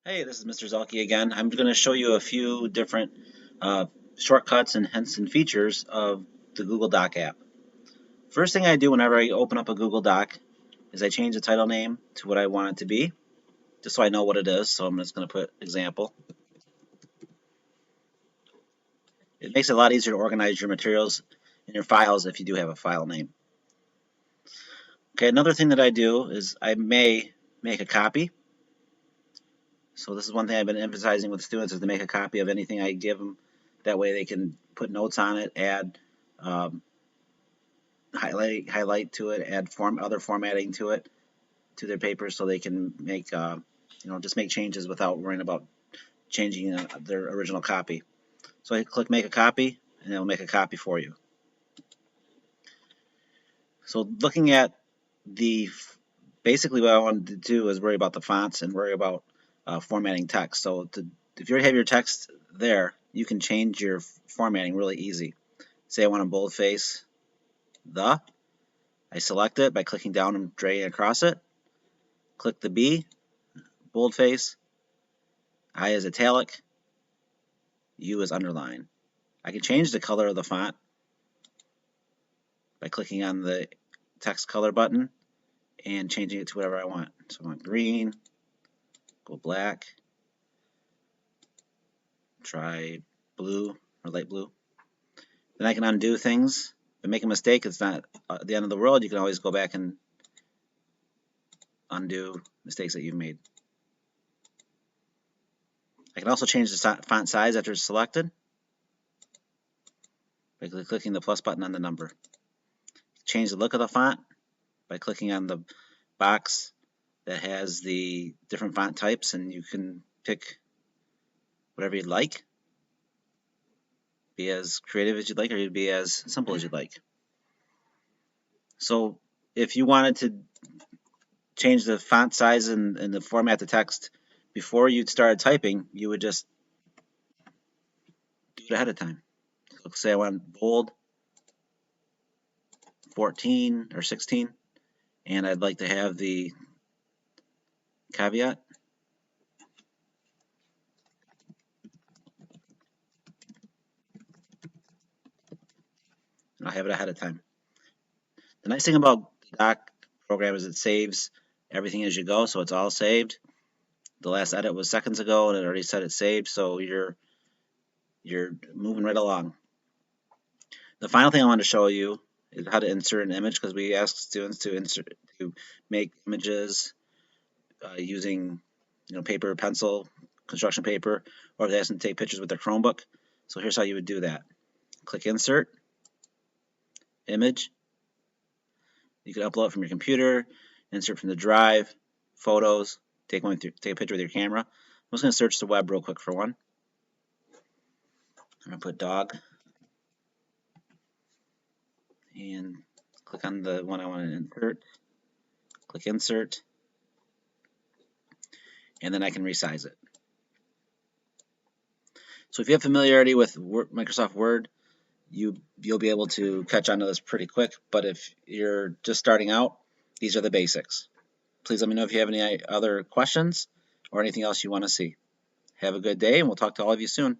Hey, this is Mr. Zelke again. I'm going to show you a few different uh, shortcuts and hints and features of the Google Doc app. First thing I do whenever I open up a Google Doc is I change the title name to what I want it to be, just so I know what it is. So I'm just going to put example. It makes it a lot easier to organize your materials in your files if you do have a file name. Okay, another thing that I do is I may make a copy. So this is one thing I've been emphasizing with students is to make a copy of anything I give them. That way they can put notes on it, add um, highlight to it, add other formatting to it to their paper, so they can make just make changes without worrying about changing their original copy. So I click make a copy, and it'll make a copy for you. So looking at the basically what I wanted to do is worry about the fonts and worry about formatting text. So if you already have your text there, you can change your formatting really easy. Say I want a boldface, I select it by clicking down and dragging across it. Click the B, boldface, I is italic, U is underline. I can change the color of the font by clicking on the text color button and changing it to whatever I want. So I want green, go black, try blue or light blue. Then I can undo things. If I make a mistake, it's not the end of the world. You can always go back and undo mistakes that you've made. I can also change the font size after it's selected by clicking the plus button on the number. Change the look of the font by clicking on the box that has the different font types, and you can pick whatever you'd like. Be as creative as you'd like, or you'd be as simple as you'd like. So if you wanted to change the font size and the format the text before you'd started typing, you would just do it ahead of time. So say I want bold 14 or 16, and I'd like to have the caveat. And I'll have it ahead of time. The nice thing about the Doc program is it saves everything as you go, so it's all saved. The last edit was seconds ago, and it already said it's saved, so you're moving right along. The final thing I want to show you is how to insert an image, because we ask students to make images using paper, pencil, construction paper, or if they ask them to take pictures with their Chromebook. So here's how you would do that. Click Insert, Image. You can upload it from your computer, insert from the drive, photos, take a picture with your camera. I'm just going to search the web real quick for one. I'm going to put dog and click on the one I want to insert. Click Insert, and then I can resize it. So if you have familiarity with Microsoft Word, you'll be able to catch on to this pretty quick. But if you're just starting out, these are the basics. Please let me know if you have any other questions or anything else you want to see. Have a good day, and we'll talk to all of you soon.